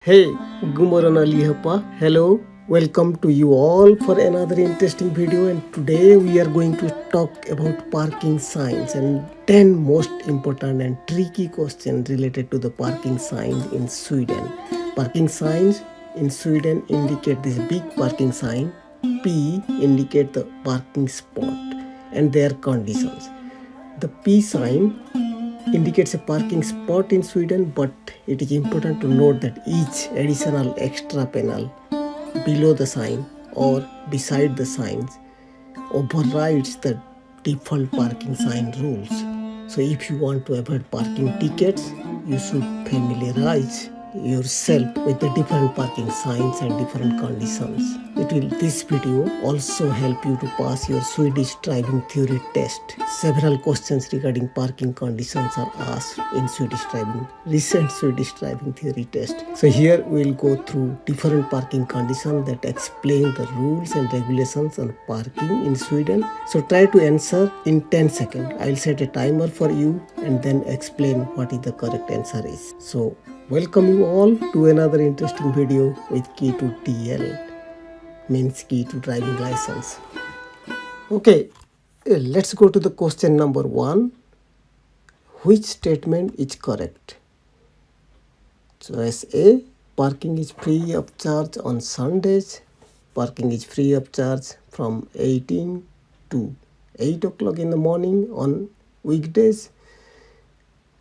Hey, Gumaran Alihapa. Hello, welcome to you all for another interesting video. And today we are going to talk about parking signs and 10 most important and tricky questions related to the parking signs in Sweden. Parking signs in Sweden indicate this big parking sign. P indicate the parking spot and their conditions. The P sign indicates a parking spot in Sweden, but it is important to note that each additional extra panel below the sign or beside the signs overrides the default parking sign rules. So if you want to avoid parking tickets, you should familiarize yourself with the different parking signs and different conditions. This video also help you to pass your Swedish driving theory test. Several questions regarding parking conditions are asked in recent Swedish driving theory test. So here we will go through different parking conditions that explain the rules and regulations on parking in Sweden. So try to answer in 10 seconds. I'll set a timer for you and then explain what is the correct answer is. So welcome you all to another interesting video with key to TL, means key to driving license. Okay, let's go to the question number 1. Which statement is correct? Choice A, parking is free of charge on Sundays. Parking is free of charge from 18 to 8 o'clock in the morning on weekdays.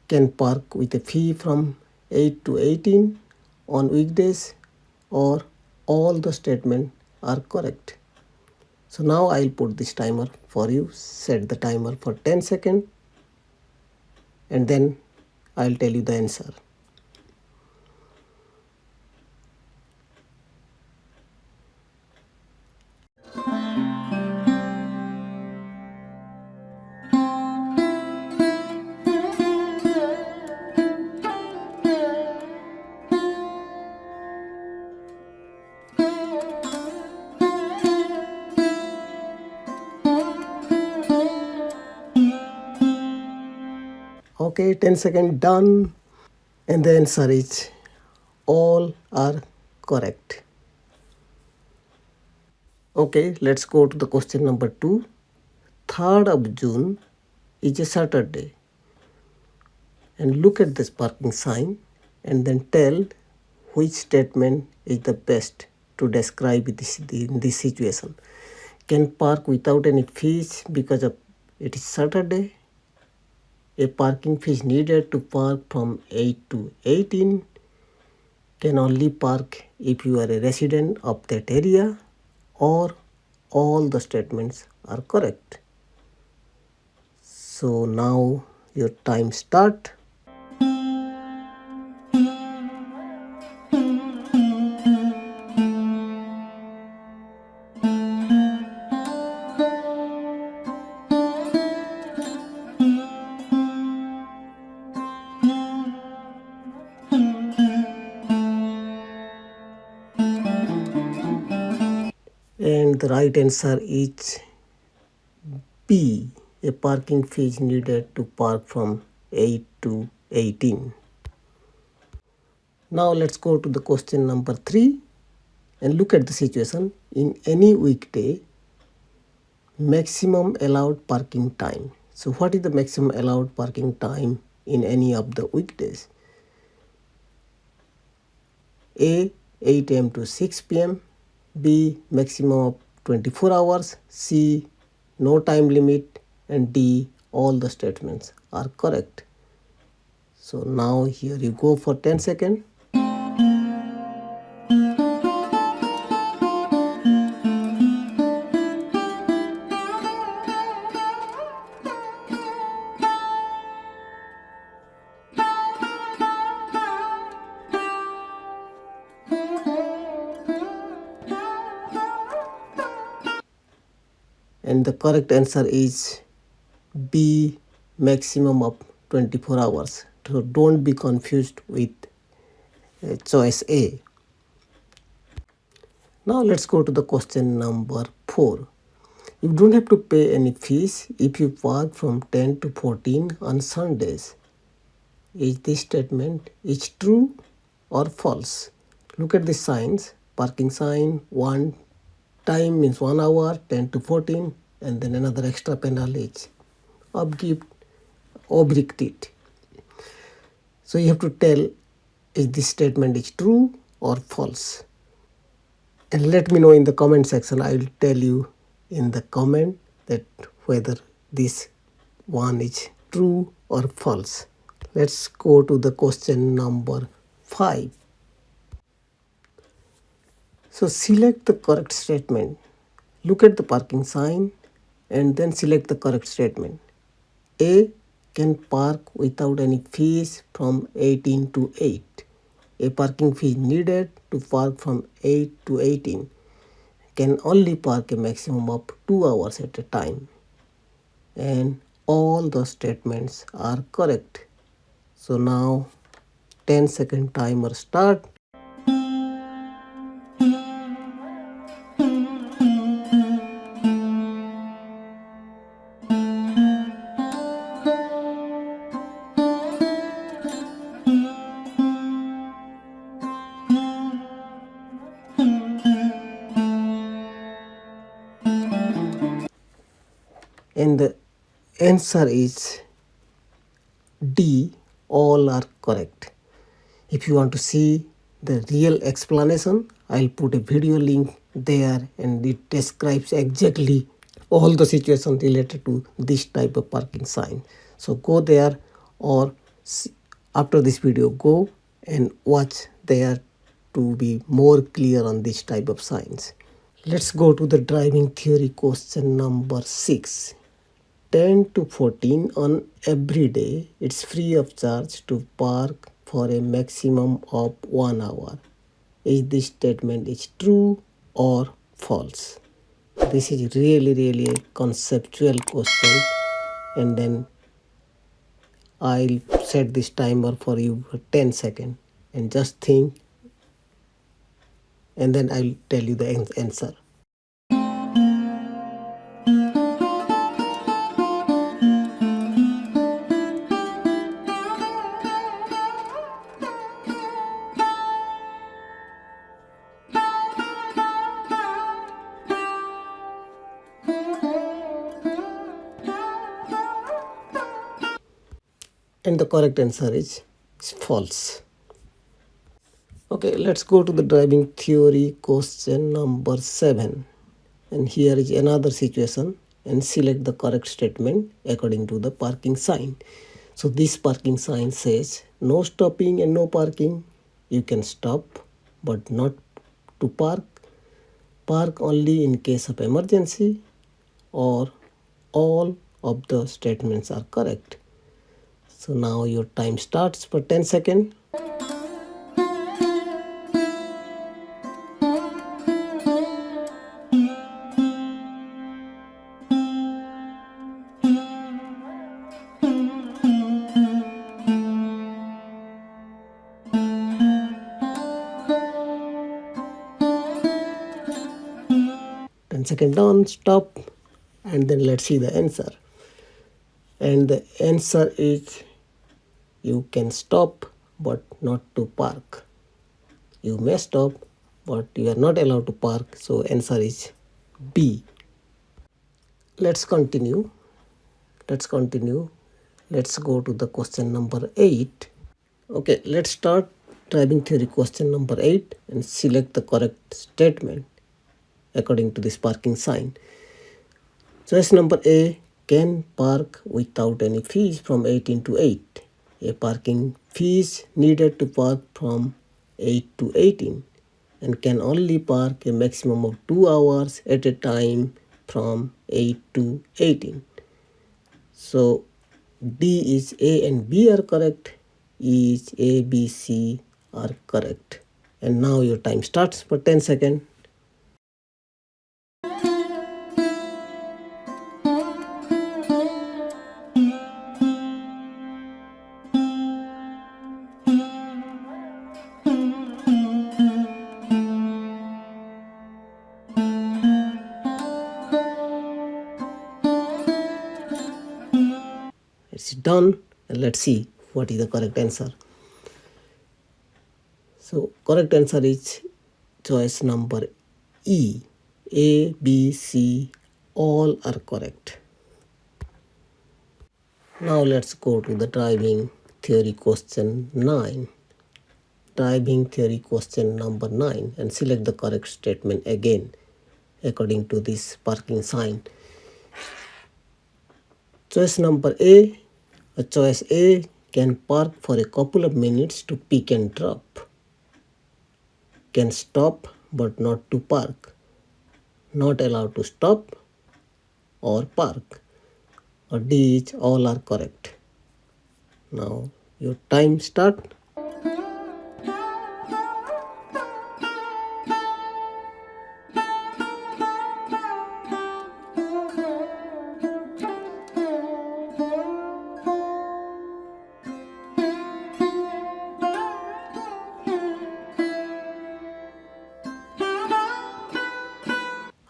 Can park with a fee from 8 to 18 on weekdays, or all the statements are correct. So now I'll put this timer for you. Set the timer for 10 seconds and then I'll tell you the answer. Okay, 10 seconds done, and the answer is all are correct. Okay, let's go to the question number 2. 3rd of June is a Saturday. And look at this parking sign and then tell which statement is the best to describe this situation. Can park without any fees because of it is Saturday. A parking fee is needed to park from 8 to 18. Can only park if you are a resident of that area, or all the statements are correct. So now your time start. And the right answer is B. A parking fee is needed to park from 8 to 18. Now let's go to the question number 3 and look at the situation. In any weekday, maximum allowed parking time. So what is the maximum allowed parking time in any of the weekdays? A, 8 a.m. to 6 p.m. B, maximum of 24 hours. C, no time limit. And D, all the statements are correct. So now here you go for 10 seconds. And the correct answer is B, maximum of 24 hours. So don't be confused with choice A. Now let's go to the question number 4. You don't have to pay any fees if you park from 10 to 14 on Sundays. Is this statement true or false? Look at the signs. Parking sign, one time means 1 hour, 10 to 14, and then another extra panel is object. So you have to tell if this statement is true or false. And let me know in the comment section. I will tell you in the comment that whether this one is true or false. Let's go to the question number 5. So select the correct statement. Look at the parking sign and then select the correct statement. A can park without any fees from 18 to 8. A parking fee needed to park from 8 to 18. Can only park a maximum of 2 hours at a time. And all the statements are correct. So now 10-second timer start. And the answer is D, all are correct. If you want to see the real explanation, I'll put a video link there and it describes exactly all the situations related to this type of parking sign. So go there or after this video go and watch there to be more clear on this type of signs. Let's go to the driving theory question number 6. 10 to 14 on every day, it's free of charge to park for a maximum of 1 hour. Is this statement is true or false? This is really a conceptual question, and then I'll set this timer for you for 10 seconds and just think, and then I'll tell you the answer. And the correct answer is false. Okay, let's go to the driving theory question number 7. And here is another situation, and select the correct statement according to the parking sign. So this parking sign says no stopping and no parking. You can stop but not to park. Park only in case of emergency, or all of the statements are correct. So now your time starts for 10 seconds. Second down, stop, and then let's see the answer. And the answer is you can stop but not to park. You may stop but you are not allowed to park, so answer is B. Let's continue. Let's go to the question number 8. Okay, let's start driving theory question number 8 and select the correct statement according to this parking sign. Choice number A, can park without any fees from 18 to 8. A parking fees needed to park from 8 to 18 and can only park a maximum of 2 hours at a time from 8 to 18. So D is A and B are correct. E is A, B, C are correct. And now your time starts for 10 seconds. It's done, and let's see what is the correct answer. So correct answer is choice number E. A, B, C, all are correct. Now let's go to the driving theory question 9. Driving theory question number 9 and select the correct statement again according to this parking sign. Choice number A. Choice A can park for a couple of minutes to pick and drop. Can stop but not to park. Not allowed to stop or park. Or D is all are correct. Now your time start.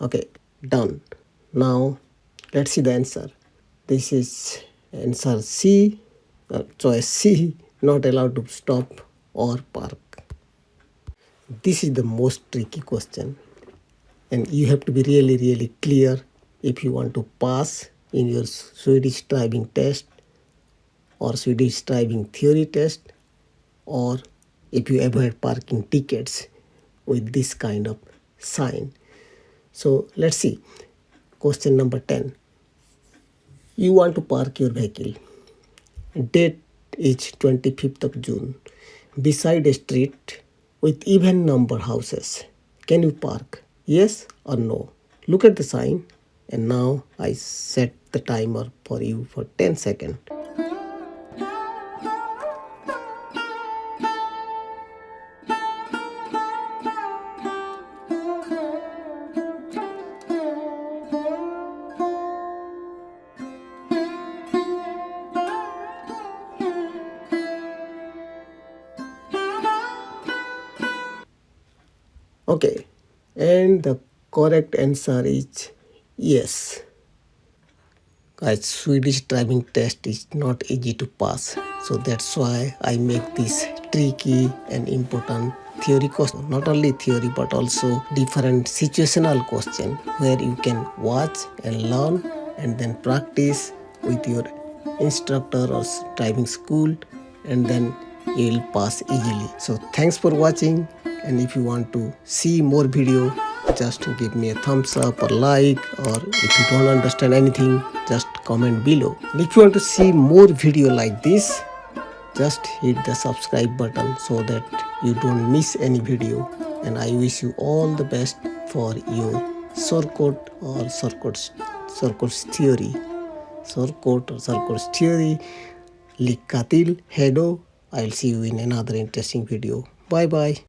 Okay, done. Now let's see the answer. This is answer C, choice C, not allowed to stop or park. This is the most tricky question and you have to be really clear if you want to pass in your Swedish driving test or Swedish driving theory test, or if you avoid parking tickets with this kind of sign. So let's see. Question number 10. You want to park your vehicle. Date is 25th of June. Beside a street with even number houses. Can you park? Yes or no? Look at the sign, and now I set the timer for you for 10 seconds. Okay, and the correct answer is yes. Guys, Swedish driving test is not easy to pass, so that's why I make this tricky and important theory question. Not only theory but also different situational question where you can watch and learn and then practice with your instructor or driving school, and then you will pass easily. So thanks for watching, and if you want to see more video, just give me a thumbs up or like, or if you don't understand anything, just comment below. And if you want to see more video like this, just hit the subscribe button so that you don't miss any video. And I wish you all the best for your Surkort or Surkort's theory. Surkort or Surkort's theory. Likatil Hedo. I'll see you in another interesting video. Bye bye.